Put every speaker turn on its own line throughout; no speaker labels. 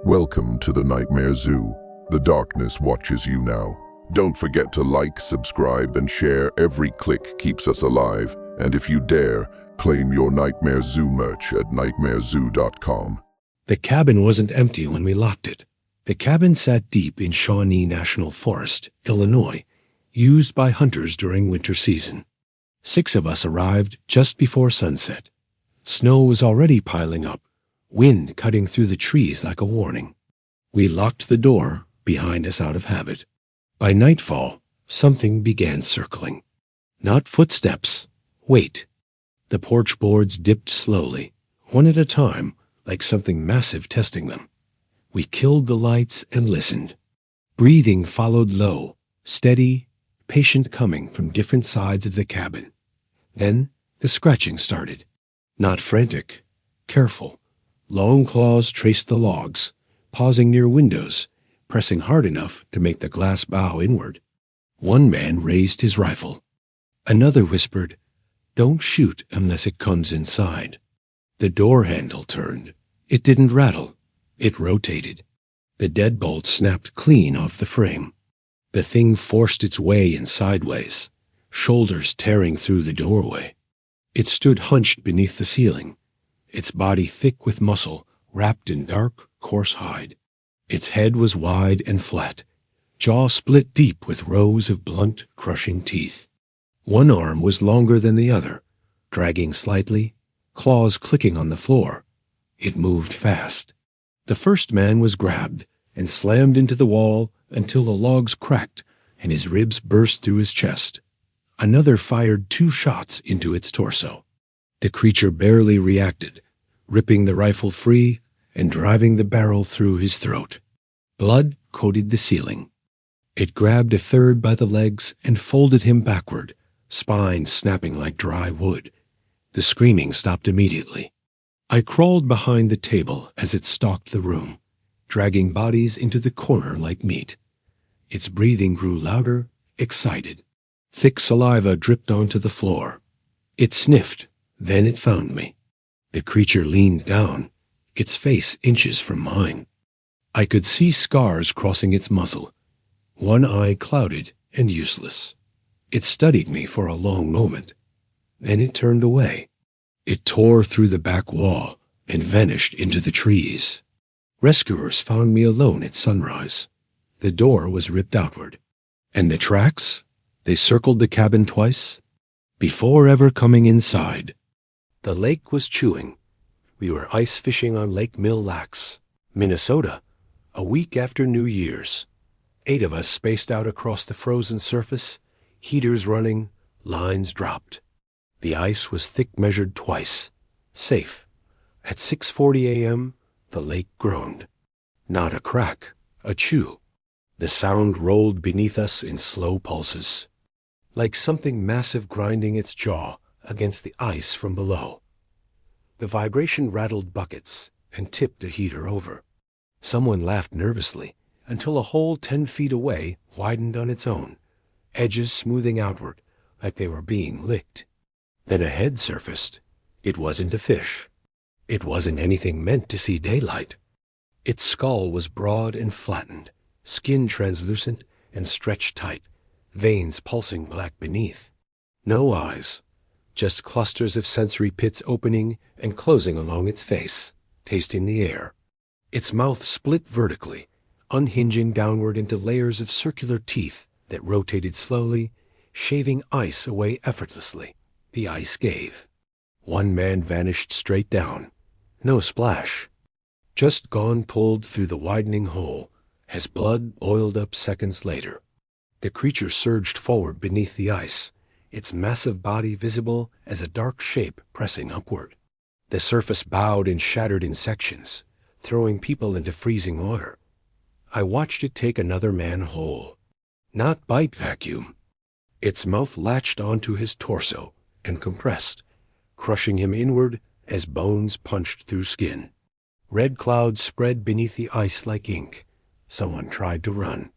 Welcome to the Nightmare Zoo. The darkness watches you now. Don't forget to like, subscribe, and share. Every click keeps us alive. And if you dare, claim your Nightmare Zoo merch at nightmarezoo.com.
The cabin wasn't empty when we locked it. The cabin sat deep in Shawnee National Forest, Illinois, used by hunters during winter season. 6 of us arrived just before sunset. Snow was already piling up, wind cutting through the trees like a warning. We locked the door behind us out of habit. By nightfall, something began circling. Not footsteps. Wait. The porch boards dipped slowly, one at a time, like something massive testing them. We killed the lights and listened. Breathing followed low, steady, patient, coming from different sides of the cabin. Then the scratching started. Not frantic, careful. Long claws traced the logs, pausing near windows, pressing hard enough to make the glass bow inward. One man raised his rifle. Another whispered, "Don't shoot unless it comes inside." The door handle turned. It didn't rattle. It rotated. The deadbolt snapped clean off the frame. The thing forced its way in sideways, shoulders tearing through the doorway. It stood hunched beneath the ceiling, its body thick with muscle, wrapped in dark, coarse hide. Its head was wide and flat, jaw split deep with rows of blunt, crushing teeth. One arm was longer than the other, dragging slightly, claws clicking on the floor. It moved fast. The first man was grabbed and slammed into the wall until the logs cracked and his ribs burst through his chest. Another fired 2 shots into its torso. The creature barely reacted, ripping the rifle free and driving the barrel through his throat. Blood coated the ceiling. It grabbed a third by the legs and folded him backward, spine snapping like dry wood. The screaming stopped immediately. I crawled behind the table as it stalked the room, dragging bodies into the corner like meat. Its breathing grew louder, excited. Thick saliva dripped onto the floor. It sniffed, then it found me. The creature leaned down, its face inches from mine. I could see scars crossing its muzzle, one eye clouded and useless. It studied me for a long moment. Then it turned away. It tore through the back wall and vanished into the trees. Rescuers found me alone at sunrise. The door was ripped outward. And the tracks? They circled the cabin twice, before ever coming inside. The lake was chewing. We were ice fishing on Lake Mille Lacs, Minnesota, a week after New Year's. 8 of us spaced out across the frozen surface, heaters running, lines dropped. The ice was thick measured twice. Safe. At 6:40 a.m., the lake groaned. Not a crack, a chew. The sound rolled beneath us in slow pulses, like something massive grinding its jaw against the ice from below. The vibration rattled buckets and tipped a heater over. Someone laughed nervously until a hole 10 feet away widened on its own, edges smoothing outward like they were being licked. Then a head surfaced. It wasn't a fish. It wasn't anything meant to see daylight. Its skull was broad and flattened, skin translucent and stretched tight, veins pulsing black beneath. No eyes, just clusters of sensory pits opening and closing along its face, tasting the air. Its mouth split vertically, unhinging downward into layers of circular teeth that rotated slowly, shaving ice away effortlessly. The ice gave. One man vanished straight down. No splash. Just gone pulled through the widening hole as blood oiled up seconds later. The creature surged forward beneath the ice, its massive body visible as a dark shape pressing upward. The surface bowed and shattered in sections, throwing people into freezing water. I watched it take another man whole. Not bite vacuum. Its mouth latched onto his torso and compressed, crushing him inward as bones punched through skin. Red clouds spread beneath the ice like ink. Someone tried to run.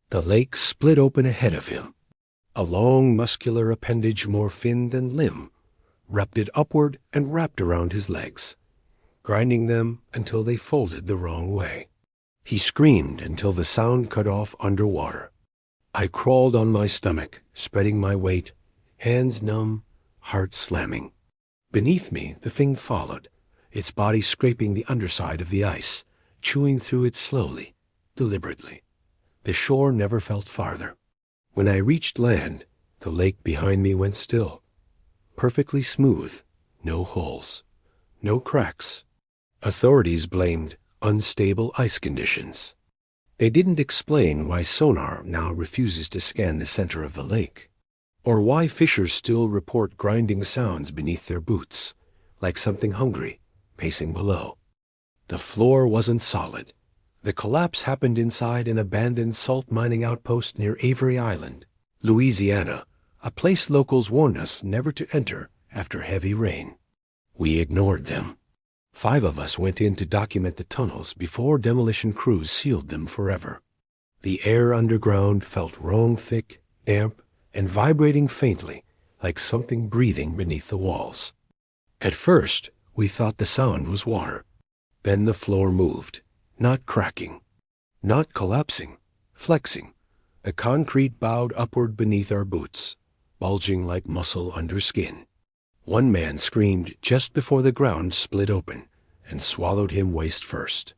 The lake split open ahead of him. A long muscular appendage more fin than limb wrapped upward and wrapped around his legs, grinding them until they folded the wrong way. He screamed until the sound cut off underwater. I crawled on my stomach, spreading my weight, hands numb, heart slamming. Beneath me, the thing followed, its body scraping the underside of the ice, chewing through it slowly, deliberately. The shore never felt farther. When I reached land, the lake behind me went still. Perfectly smooth, no holes, no cracks. Authorities blamed unstable ice conditions. They didn't explain why sonar now refuses to scan the center of the lake, or why fishers still report grinding sounds beneath their boots, like something hungry, pacing below. The floor wasn't solid. The collapse happened inside an abandoned salt mining outpost near Avery Island, Louisiana, a place locals warned us never to enter after heavy rain. We ignored them. 5 of us went in to document the tunnels before demolition crews sealed them forever. The air underground felt wrong thick, damp, and vibrating faintly, like something breathing beneath the walls. At first, we thought the sound was water. Then the floor moved, not cracking, not collapsing, flexing. The concrete bowed upward beneath our boots, bulging like muscle under skin. One man screamed just before the ground split open and swallowed him waist first.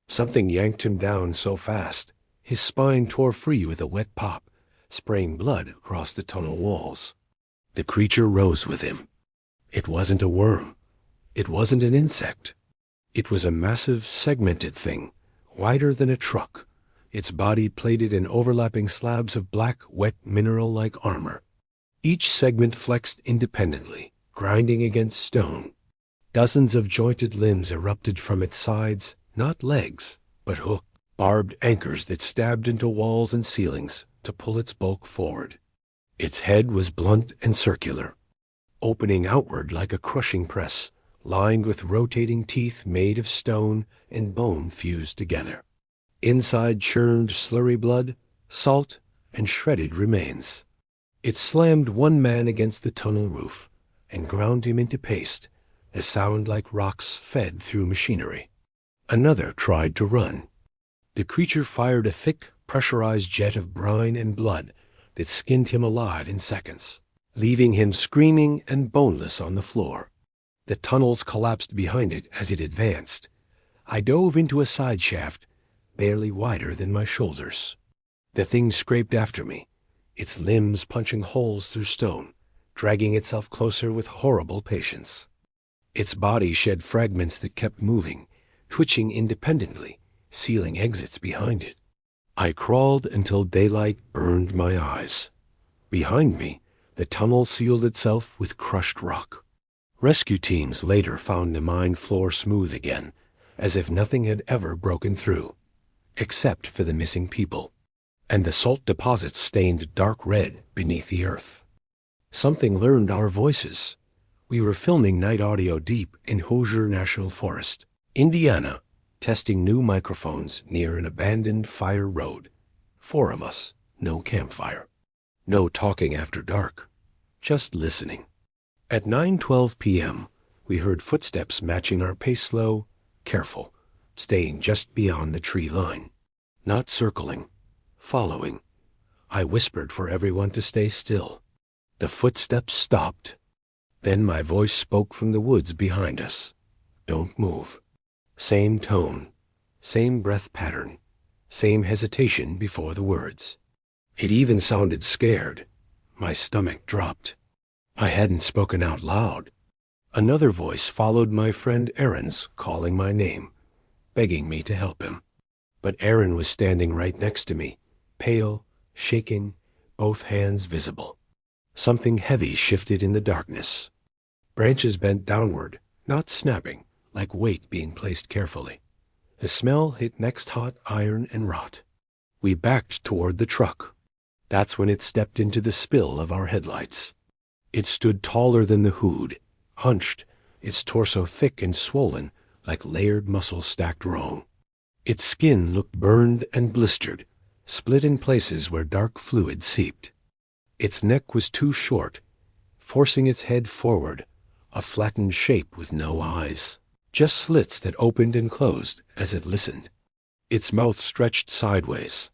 Something yanked him down so fast, his spine tore free with a wet pop, spraying blood across the tunnel walls. The creature rose with him. It wasn't a worm. It wasn't an insect. It was a massive, segmented thing, wider than a truck, its body plated in overlapping slabs of black, wet, mineral-like armor. Each segment flexed independently, grinding against stone. Dozens of jointed limbs erupted from its sides, not legs, but hooked, barbed anchors that stabbed into walls and ceilings to pull its bulk forward. Its head was blunt and circular, opening outward like a crushing press, lined with rotating teeth made of stone and bone fused together. Inside churned slurry blood, salt, and shredded remains. It slammed one man against the tunnel roof and ground him into paste, a sound like rocks fed through machinery. Another tried to run. The creature fired a thick, pressurized jet of brine and blood that skinned him alive in seconds, leaving him screaming and boneless on the floor. The tunnels collapsed behind it as it advanced. I dove into a side shaft, barely wider than my shoulders. The thing scraped after me, its limbs punching holes through stone, dragging itself closer with horrible patience. Its body shed fragments that kept moving, twitching independently, sealing exits behind it. I crawled until daylight burned my eyes. Behind me, the tunnel sealed itself with crushed rock. Rescue teams later found the mine floor smooth again, as if nothing had ever broken through, except for the missing people, and the salt deposits stained dark red beneath the earth. Something learned our voices. We were filming night audio deep in Hoosier National Forest, Indiana, testing new microphones near an abandoned fire road. 4 of us, no campfire. No talking after dark, just listening. At 9:12 p.m., we heard footsteps matching our pace slow, careful, staying just beyond the tree line. Not circling, following. I whispered for everyone to stay still. The footsteps stopped. Then my voice spoke from the woods behind us. Don't move. Same tone, same breath pattern, same hesitation before the words. It even sounded scared. My stomach dropped. I hadn't spoken out loud. Another voice followed my friend Aaron's, calling my name, begging me to help him. But Aaron was standing right next to me, pale, shaking, both hands visible. Something heavy shifted in the darkness. Branches bent downward, not snapping, like weight being placed carefully. The smell hit next hot iron and rot. We backed toward the truck. That's when it stepped into the spill of our headlights. It stood taller than the hood, hunched, its torso thick and swollen, like layered muscle stacked wrong. Its skin looked burned and blistered, split in places where dark fluid seeped. Its neck was too short, forcing its head forward, a flattened shape with no eyes, just slits that opened and closed as it listened. Its mouth stretched sideways,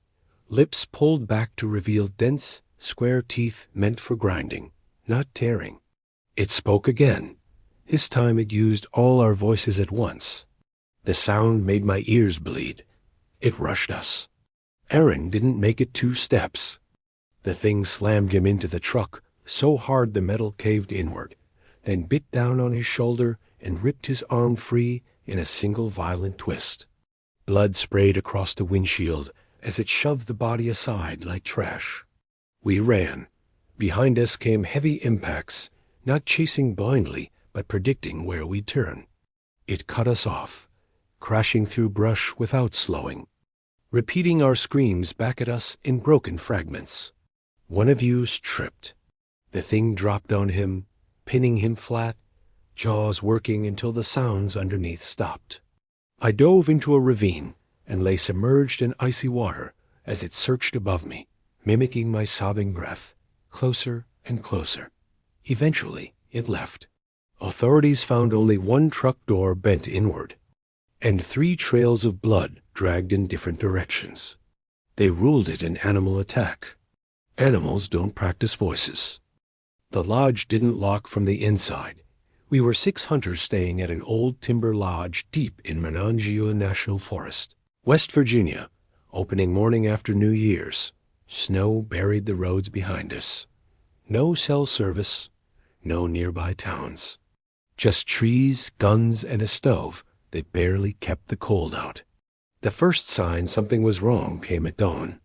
lips pulled back to reveal dense, square teeth meant for grinding, not tearing. It spoke again. This time it used all our voices at once. The sound made my ears bleed. It rushed us. Aaron didn't make it 2 steps. The thing slammed him into the truck so hard the metal caved inward, then bit down on his shoulder and ripped his arm free in a single violent twist. Blood sprayed across the windshield as it shoved the body aside like trash. We ran. Behind us came heavy impacts, not chasing blindly, but predicting where we'd turn. It cut us off, crashing through brush without slowing, repeating our screams back at us in broken fragments. One of us tripped. The thing dropped on him, pinning him flat, jaws working until the sounds underneath stopped. I dove into a ravine and lay submerged in icy water as it searched above me, mimicking my sobbing breath, closer and closer. Eventually, it left. Authorities found only 1 truck door bent inward, and 3 trails of blood dragged in different directions. They ruled it an animal attack. Animals don't practice voices. The lodge didn't lock from the inside. We were 6 hunters staying at an old timber lodge deep in Monongahela National Forest, West Virginia, opening morning after New Year's. Snow buried the roads behind us. No cell service, no nearby towns. Just trees, guns, and a stove that barely kept the cold out. The first sign something was wrong came at dawn.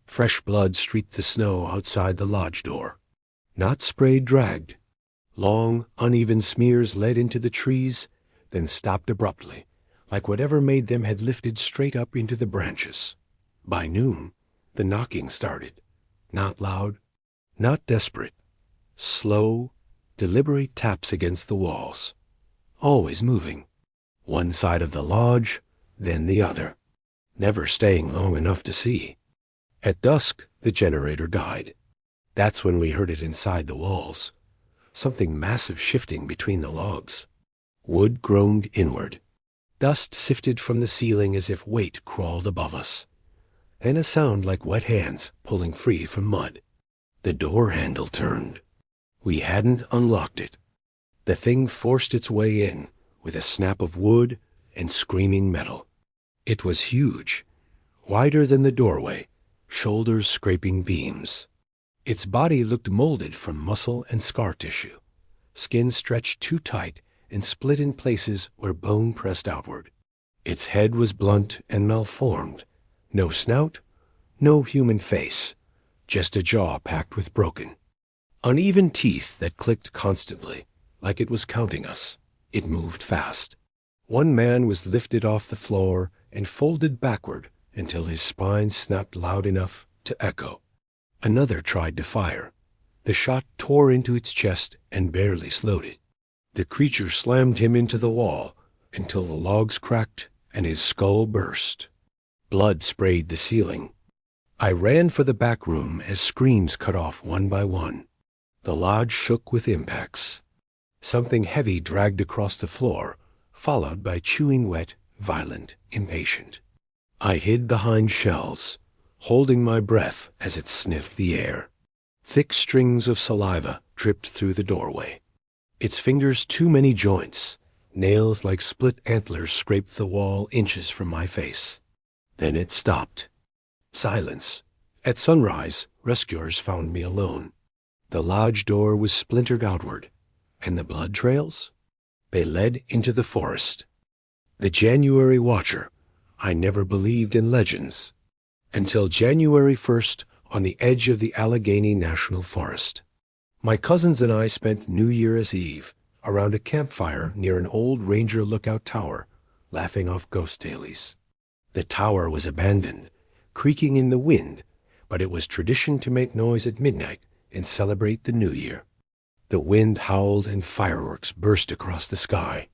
Fresh blood streaked the snow outside the lodge door. Not sprayed, dragged. Long, uneven smears led into the trees, then stopped abruptly, like whatever made them had lifted straight up into the branches. By noon, the knocking started. Not loud, not desperate. Slow, deliberate taps against the walls. Always moving. One side of the lodge, then the other. Never staying long enough to see. At dusk, the generator died. That's when we heard it inside the walls. Something massive shifting between the logs. Wood groaned inward. Dust sifted from the ceiling as if weight crawled above us. Then a sound like wet hands pulling free from mud. The door handle turned. We hadn't unlocked it. The thing forced its way in with a snap of wood and screaming metal. It was huge, wider than the doorway, shoulders scraping beams. Its body looked molded from muscle and scar tissue, skin stretched too tight and split in places where bone pressed outward. Its head was blunt and malformed. No snout, no human face, just a jaw packed with broken, uneven teeth that clicked constantly, like it was counting us. It moved fast. One man was lifted off the floor and folded backward until his spine snapped loud enough to echo. Another tried to fire. The shot tore into its chest and barely slowed it. The creature slammed him into the wall until the logs cracked and his skull burst. Blood sprayed the ceiling. I ran for the back room as screams cut off one by one. The lodge shook with impacts. Something heavy dragged across the floor, followed by chewing wet, violent, impatient. I hid behind shelves, holding my breath as it sniffed the air. Thick strings of saliva dripped through the doorway. Its fingers too many joints. Nails like split antlers scraped the wall inches from my face. Then it stopped. Silence. At sunrise, rescuers found me alone. The lodge door was splintered outward. And the blood trails? They led into the forest. The January Watcher. I never believed in legends. Until January 1st on the edge of the Allegheny National Forest. My cousins and I spent New Year's Eve around a campfire near an old Ranger Lookout tower, laughing off ghost dailies. The tower was abandoned, creaking in the wind, but it was tradition to make noise at midnight and celebrate the New Year. The wind howled and fireworks burst across the sky.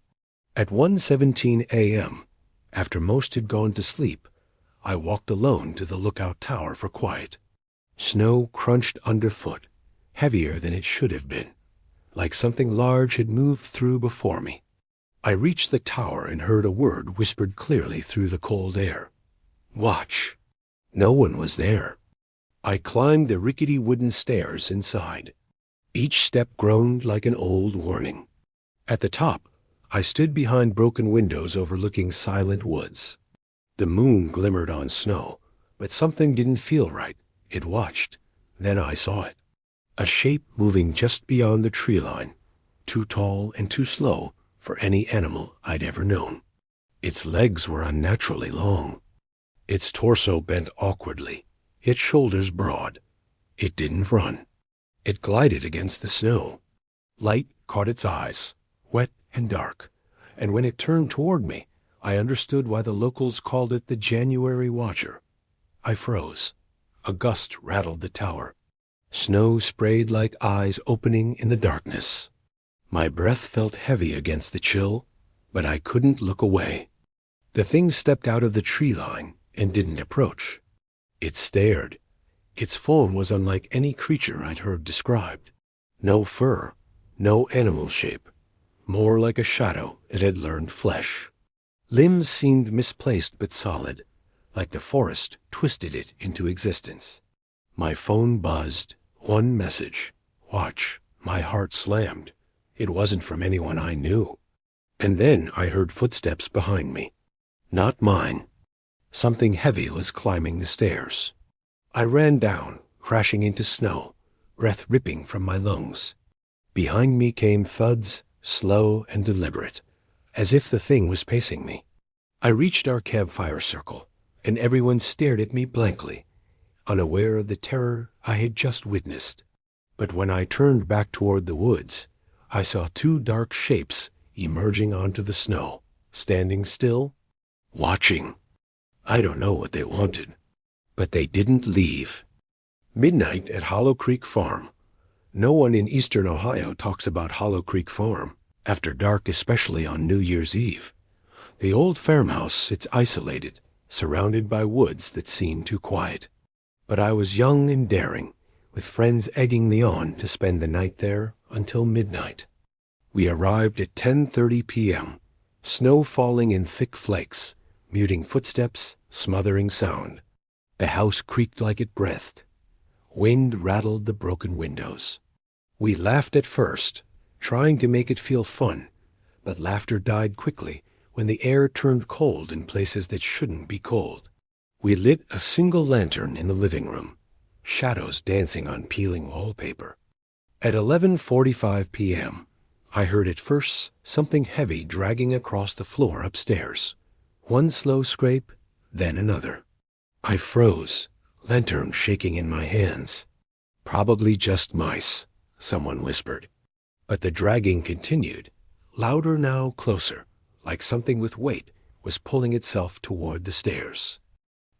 At 1:17 a.m., after most had gone to sleep, I walked alone to the lookout tower for quiet. Snow crunched underfoot, heavier than it should have been, like something large had moved through before me. I reached the tower and heard a word whispered clearly through the cold air. Watch. No one was there. I climbed the rickety wooden stairs inside. Each step groaned like an old warning. At the top, I stood behind broken windows overlooking silent woods. The moon glimmered on snow, but something didn't feel right. It watched. Then I saw it. A shape moving just beyond the tree line, too tall and too slow for any animal I'd ever known. Its legs were unnaturally long. Its torso bent awkwardly, its shoulders broad. It didn't run. It glided against the snow. Light caught its eyes, wet and dark, and when it turned toward me, I understood why the locals called it the January Watcher. I froze. A gust rattled the tower. Snow sprayed like eyes opening in the darkness. My breath felt heavy against the chill, but I couldn't look away. The thing stepped out of the tree line and didn't approach. It stared. Its form was unlike any creature I'd heard described. No fur, no animal shape, more like a shadow that had learned flesh. Limbs seemed misplaced but solid, like the forest twisted it into existence. My phone buzzed. One message. Watch. My heart slammed. It wasn't from anyone I knew. And then I heard footsteps behind me. Not mine. Something heavy was climbing the stairs. I ran down, crashing into snow, breath ripping from my lungs. Behind me came thuds, slow and deliberate, as if the thing was pacing me. I reached our campfire circle, and everyone stared at me blankly, unaware of the terror I had just witnessed. But when I turned back toward the woods, I saw two dark shapes emerging onto the snow, standing still, watching. I don't know what they wanted, but they didn't leave. Midnight at Hollow Creek Farm. No one in eastern Ohio talks about Hollow Creek Farm, after dark, especially on New Year's Eve. The old farmhouse sits isolated, surrounded by woods that seem too quiet. But I was young and daring, with friends egging me on to spend the night there until midnight. We arrived at 10:30 p.m., snow falling in thick flakes, muting footsteps, smothering sound. The house creaked like it breathed. Wind rattled the broken windows. We laughed at first, trying to make it feel fun, but laughter died quickly when the air turned cold in places that shouldn't be cold. We lit a single lantern in the living room, shadows dancing on peeling wallpaper. At 11:45 p.m., I heard at first something heavy dragging across the floor upstairs. One slow scrape, then another. I froze, lantern shaking in my hands. Probably just mice, someone whispered. But the dragging continued, louder now, closer, like something with weight was pulling itself toward the stairs.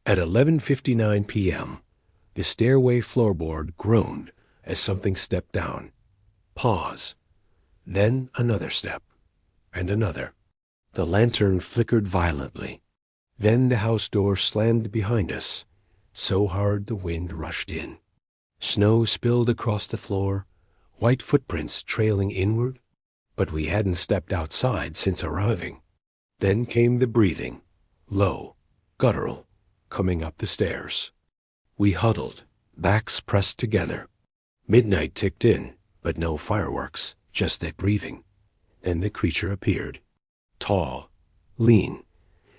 At 11:59 p.m., the stairway floorboard groaned as something stepped down. Pause. Then another step, and another. The lantern flickered violently. Then the house door slammed behind us, so hard the wind rushed in. Snow spilled across the floor, white footprints trailing inward, but we hadn't stepped outside since arriving. Then came the breathing, low, guttural, coming up the stairs. We huddled, backs pressed together. Midnight ticked in, but no fireworks, just that breathing. Then the creature appeared. Tall, lean.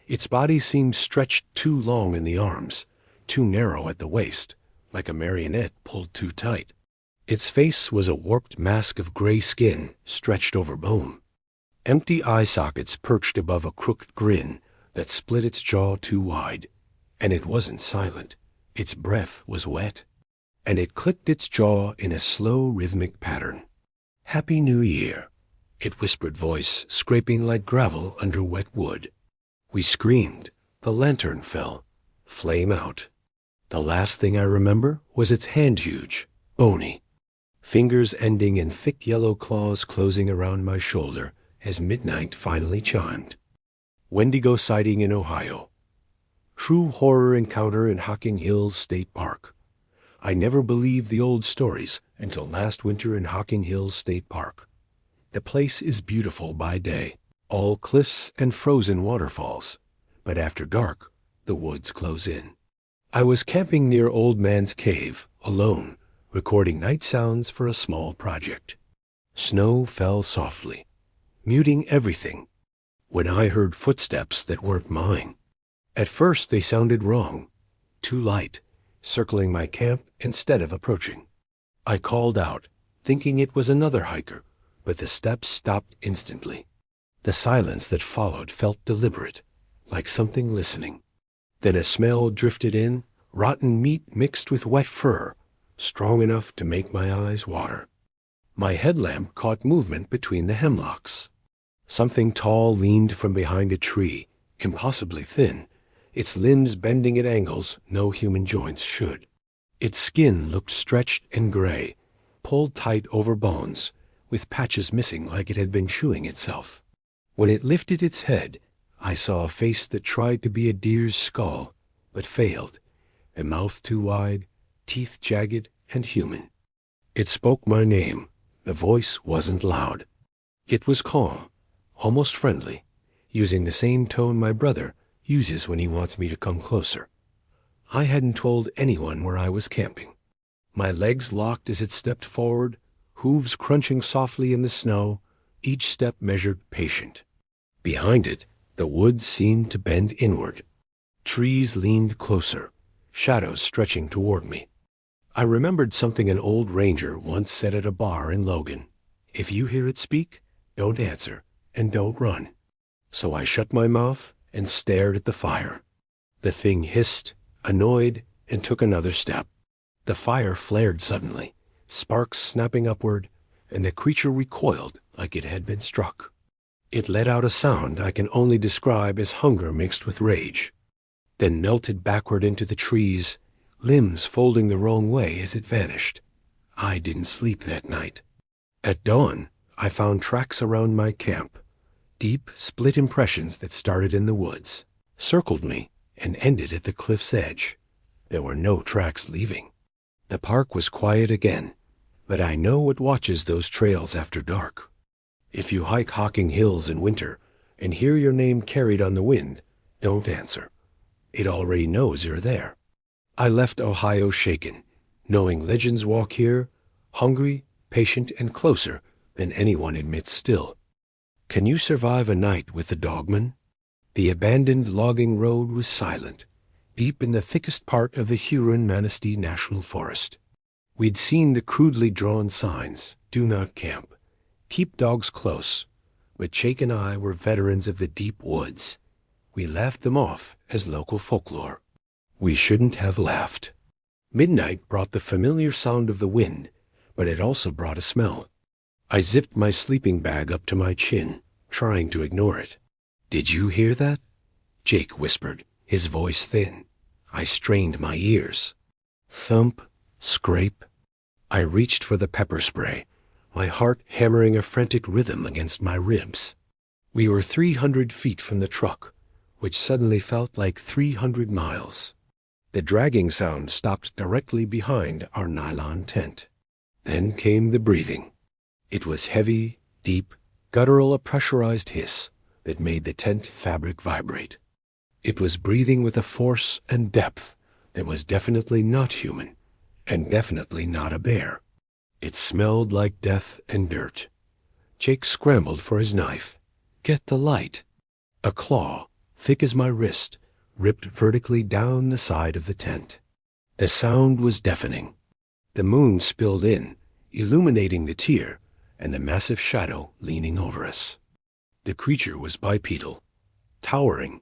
Its body seemed stretched too long in the arms, too narrow at the waist, like a marionette pulled too tight. Its face was a warped mask of gray skin stretched over bone. Empty eye sockets perched above a crooked grin that split its jaw too wide. And it wasn't silent. Its breath was wet. And it clicked its jaw in a slow rhythmic pattern. "Happy New Year," it whispered voice, scraping like gravel under wet wood. We screamed. The lantern fell, flame out. The last thing I remember was its hand huge, bony. Fingers ending in thick yellow claws closing around my shoulder as midnight finally chimed. Wendigo sighting in Ohio. True horror encounter in Hocking Hills State Park. I never believed the old stories until last winter in Hocking Hills State Park. The place is beautiful by day, all cliffs and frozen waterfalls. But after dark, the woods close in. I was camping near Old Man's Cave, alone, recording night sounds for a small project. Snow fell softly, muting everything, when I heard footsteps that weren't mine. At first they sounded wrong, too light, circling my camp instead of approaching. I called out, thinking it was another hiker, but the steps stopped instantly. The silence that followed felt deliberate, like something listening. Then a smell drifted in, rotten meat mixed with wet fur, strong enough to make my eyes water. My headlamp caught movement between the hemlocks. Something tall leaned from behind a tree, impossibly thin, its limbs bending at angles no human joints should. Its skin looked stretched and gray, pulled tight over bones, with patches missing like it had been chewing itself. When it lifted its head, I saw a face that tried to be a deer's skull, but failed, a mouth too wide, teeth jagged and human. It spoke my name. The voice wasn't loud. It was calm, almost friendly, using the same tone my brother uses when he wants me to come closer. I hadn't told anyone where I was camping. My legs locked as it stepped forward, hooves crunching softly in the snow, each step measured patient. Behind it, the woods seemed to bend inward. Trees leaned closer, shadows stretching toward me. I remembered something an old ranger once said at a bar in Logan. If you hear it speak, don't answer, and don't run. So I shut my mouth and stared at the fire. The thing hissed, annoyed, and took another step. The fire flared suddenly, sparks snapping upward, and the creature recoiled like it had been struck. It let out a sound I can only describe as hunger mixed with rage, then melted backward into the trees, limbs folding the wrong way as it vanished. I didn't sleep that night. At dawn, I found tracks around my camp, deep, split impressions that started in the woods, circled me, and ended at the cliff's edge. There were no tracks leaving. The park was quiet again, but I know what watches those trails after dark. If you hike Hocking Hills in winter and hear your name carried on the wind, don't answer. It already knows you're there. I left Ohio shaken, knowing legends walk here, hungry, patient, and closer than anyone admits still. Can you survive a night with the dogman? The abandoned logging road was silent, deep in the thickest part of the Huron-Manistee National Forest. We'd seen the crudely drawn signs, "Do not camp," "Keep dogs close," but Jake and I were veterans of the deep woods. We laughed them off as local folklore. We shouldn't have laughed. Midnight brought the familiar sound of the wind, but it also brought a smell. I zipped my sleeping bag up to my chin, trying to ignore it. "Did you hear that?" Jake whispered, his voice thin. I strained my ears. Thump, scrape. I reached for the pepper spray, my heart hammering a frantic rhythm against my ribs. We were 300 feet from the truck, which suddenly felt like 300 miles. The dragging sound stopped directly behind our nylon tent. Then came the breathing. It was heavy, deep, guttural, a pressurized hiss that made the tent fabric vibrate. It was breathing with a force and depth that was definitely not human, and definitely not a bear. It smelled like death and dirt. Jake scrambled for his knife. "Get the light." A claw, thick as my wrist, ripped vertically down the side of the tent. The sound was deafening. The moon spilled in, illuminating the tier and the massive shadow leaning over us. The creature was bipedal, towering.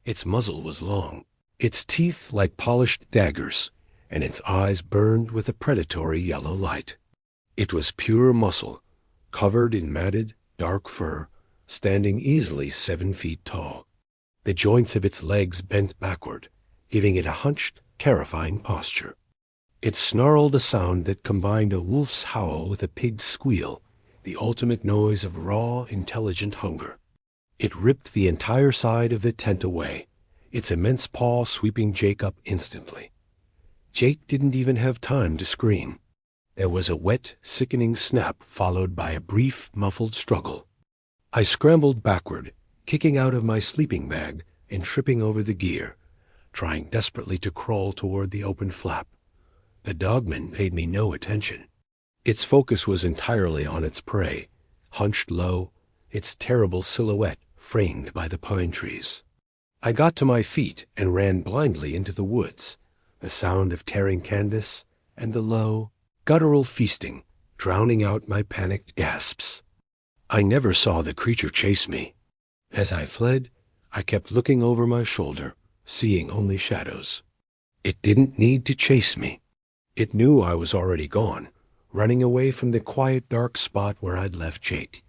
Its muzzle was long, its teeth like polished daggers, and its eyes burned with a predatory yellow light. It was pure muscle, covered in matted, dark fur, standing easily 7 feet tall. The joints of its legs bent backward, giving it a hunched, terrifying posture. It snarled a sound that combined a wolf's howl with a pig's squeal, the ultimate noise of raw, intelligent hunger. It ripped the entire side of the tent away, its immense paw sweeping Jake up instantly. Jake didn't even have time to scream. There was a wet, sickening snap followed by a brief, muffled struggle. I scrambled backward, kicking out of my sleeping bag and tripping over the gear, trying desperately to crawl toward the open flap. The dogman paid me no attention. Its focus was entirely on its prey, hunched low, its terrible silhouette framed by the pine trees. I got to my feet and ran blindly into the woods, the sound of tearing canvas and the low, guttural feasting drowning out my panicked gasps. I never saw the creature chase me. As I fled, I kept looking over my shoulder, seeing only shadows. It didn't need to chase me. It knew I was already gone, running away from the quiet, dark spot where I'd left Jake.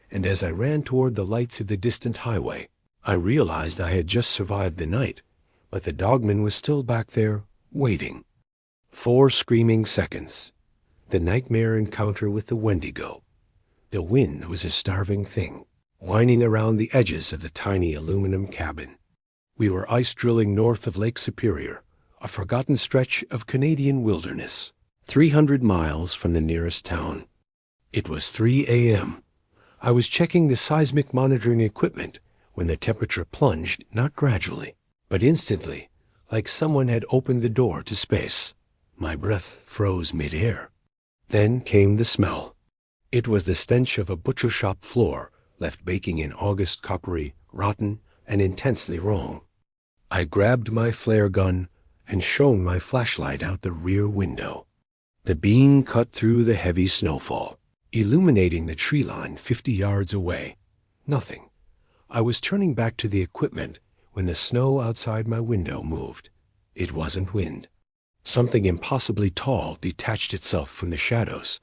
And as I ran toward the lights of the distant highway, I realized I had just survived the night, but the dogman was still back there, waiting. 4 screaming seconds. The nightmare encounter with the Wendigo. The wind was a starving thing, whining around the edges of the tiny aluminum cabin. We were ice drilling north of Lake Superior, a forgotten stretch of Canadian wilderness, 300 miles from the nearest town. It was 3 a.m. I was checking the seismic monitoring equipment when the temperature plunged, not gradually, but instantly, like someone had opened the door to space. My breath froze mid-air. Then came the smell. It was the stench of a butcher shop floor, left baking in August, coppery, rotten, and intensely wrong. I grabbed my flare gun and shone my flashlight out the rear window. The beam cut through the heavy snowfall, illuminating the tree line 50 yards away. Nothing. I was turning back to the equipment when the snow outside my window moved. It wasn't wind. Something impossibly tall detached itself from the shadows,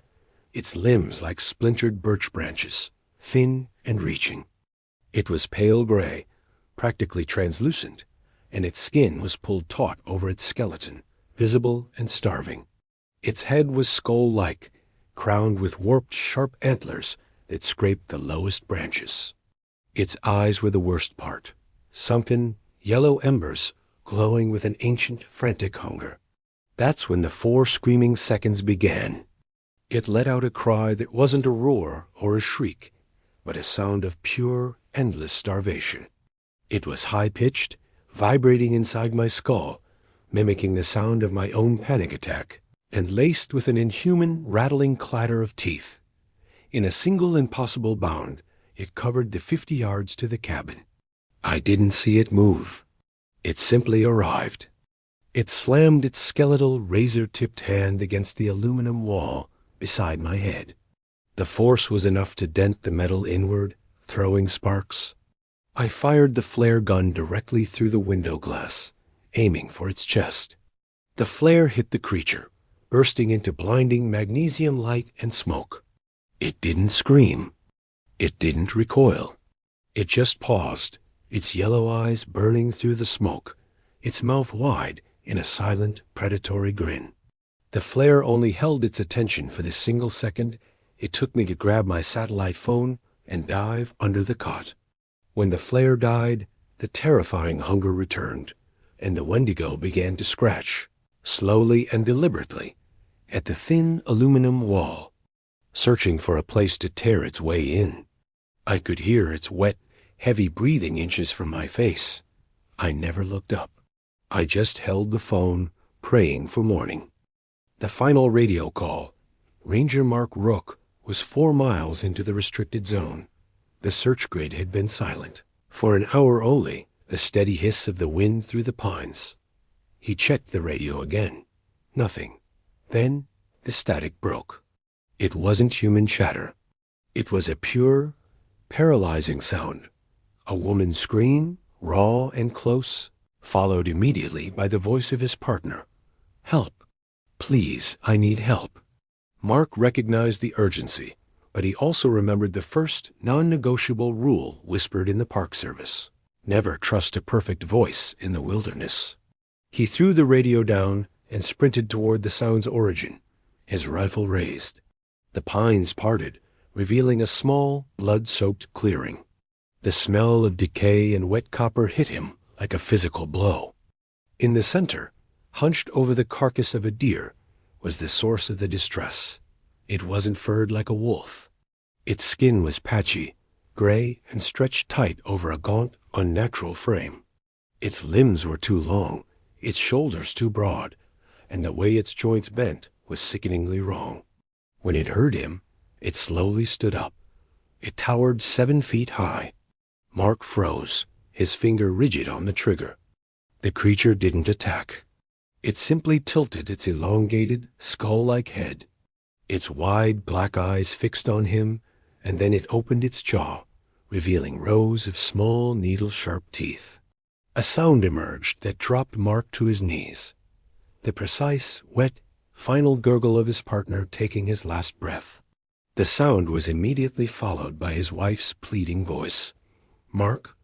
its limbs like splintered birch branches, thin and reaching. It was pale gray, practically translucent, and its skin was pulled taut over its skeleton, visible and starving. Its head was skull-like, crowned with warped, sharp antlers that scraped the lowest branches. Its eyes were the worst part, sunken, yellow embers glowing with an ancient, frantic hunger. That's when the 4 screaming seconds began. It let out a cry that wasn't a roar or a shriek, but a sound of pure, endless starvation. It was high-pitched, vibrating inside my skull, mimicking the sound of my own panic attack, and laced with an inhuman, rattling clatter of teeth. In a single impossible bound, it covered the 50 yards to the cabin. I didn't see it move. It simply arrived. It slammed its skeletal, razor-tipped hand against the aluminum wall beside my head. The force was enough to dent the metal inward, throwing sparks. I fired the flare gun directly through the window glass, aiming for its chest. The flare hit the creature, bursting into blinding magnesium light and smoke. It didn't scream. It didn't recoil. It just paused, its yellow eyes burning through the smoke, its mouth wide in a silent, predatory grin. The flare only held its attention for the single second it took me to grab my satellite phone and dive under the cot. When the flare died, the terrifying hunger returned, and the Wendigo began to scratch, slowly and deliberately, at the thin aluminum wall, searching for a place to tear its way in. I could hear its wet, heavy breathing inches from my face. I never looked up. I just held the phone, praying for morning. The final radio call, Ranger Mark Rook, was 4 miles into the restricted zone. The search grid had been silent. For an hour only, the steady hiss of the wind through the pines. He checked the radio again. Nothing. Then the static broke. It wasn't human chatter. It was a pure, paralyzing sound. A woman's scream, raw and close, followed immediately by the voice of his partner. Help. Please, I need help. Mark recognized the urgency, but he also remembered the first non-negotiable rule whispered in the Park Service. Never trust a perfect voice in the wilderness. He threw the radio down and sprinted toward the sound's origin, his rifle raised. The pines parted, revealing a small, blood-soaked clearing. The smell of decay and wet copper hit him like a physical blow. In the center, hunched over the carcass of a deer, was the source of the distress. It wasn't furred like a wolf. Its skin was patchy, gray, and stretched tight over a gaunt, unnatural frame. Its limbs were too long, its shoulders too broad, and the way its joints bent was sickeningly wrong. When it heard him, it slowly stood up. It towered 7 feet high. Mark froze, his finger rigid on the trigger. The creature didn't attack. It simply tilted its elongated, skull-like head, its wide black eyes fixed on him, and then it opened its jaw, revealing rows of small, needle-sharp teeth. A sound emerged that dropped Mark to his knees. The precise, wet, final gurgle of his partner taking his last breath. The sound was immediately followed by his wife's pleading voice. "Mark,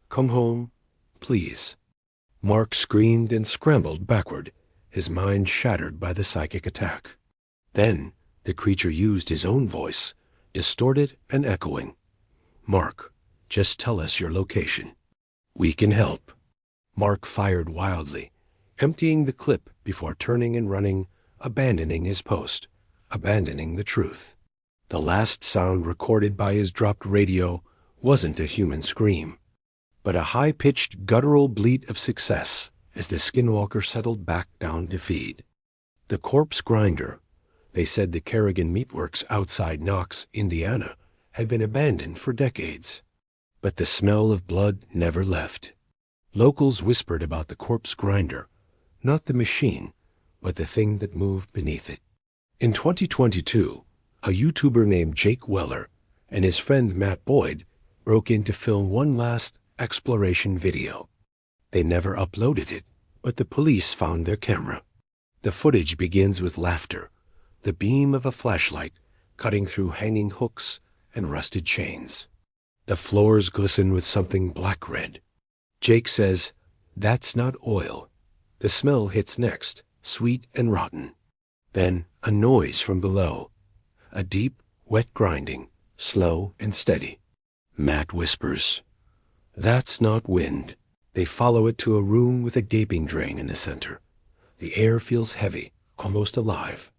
come home, please." Mark screamed and scrambled backward, his mind shattered by the psychic attack. Then the creature used his own voice, distorted and echoing. "Mark, just tell us your location. We can help." Mark fired wildly, emptying the clip before turning and running, abandoning his post, abandoning the truth. The last sound recorded by his dropped radio wasn't a human scream, but a high-pitched guttural bleat of success as the skinwalker settled back down to feed. The corpse grinder, they said the Kerrigan Meatworks outside Knox, Indiana, had been abandoned for decades. But the smell of blood never left. Locals whispered about the corpse grinder, not the machine, but the thing that moved beneath it. In 2022, a YouTuber named Jake Weller and his friend Matt Boyd broke in to film one last exploration video. They never uploaded it, but the police found their camera. The footage begins with laughter, the beam of a flashlight cutting through hanging hooks and rusted chains. The floors glisten with something black-red. Jake says, "That's not oil." The smell hits next, sweet and rotten. Then a noise from below, a deep, wet grinding, slow and steady. Matt whispers, "That's not wind." They follow it to a room with a gaping drain in the center. The air feels heavy, almost alive.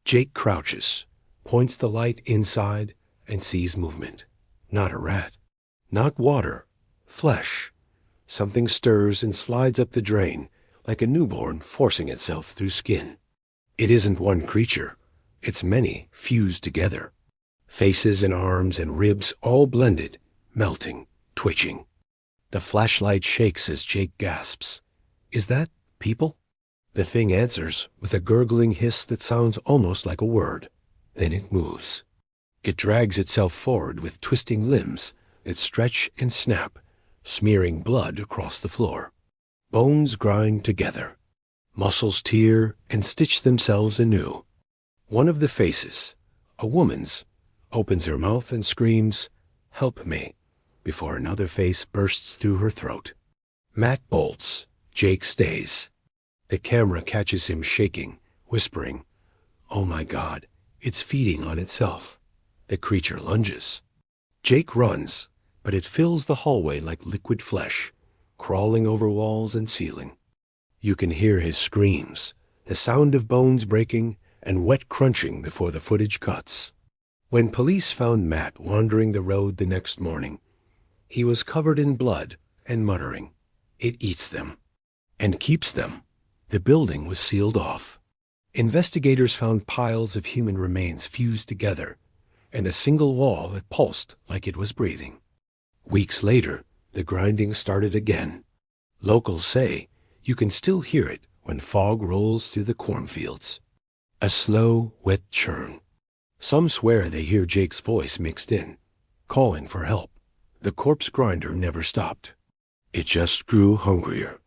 Jake crouches, points the light inside, and sees movement. Not a rat. Not water. Flesh. Something stirs and slides up the drain, like a newborn forcing itself through skin. It isn't one creature. It's many fused together. Faces and arms and ribs all blended, melting, twitching. The flashlight shakes as Jake gasps. "Is that people?" The thing answers with a gurgling hiss that sounds almost like a word. Then it moves. It drags itself forward with twisting limbs that stretch and snap, smearing blood across the floor. Bones grind together. Muscles tear and stitch themselves anew. One of the faces, a woman's, opens her mouth and screams, "Help me," before another face bursts through her throat. Matt bolts. Jake stays. The camera catches him shaking, whispering, "Oh my God, it's feeding on itself." The creature lunges. Jake runs, but it fills the hallway like liquid flesh, crawling over walls and ceiling. You can hear his screams, the sound of bones breaking and wet crunching before the footage cuts. When police found Matt wandering the road the next morning, he was covered in blood and muttering, "It eats them and keeps them." The building was sealed off. Investigators found piles of human remains fused together and a single wall that pulsed like it was breathing. Weeks later, the grinding started again. Locals say you can still hear it when fog rolls through the cornfields. A slow, wet churn. Some swear they hear Jake's voice mixed in, calling for help. The corpse grinder never stopped. It just grew hungrier.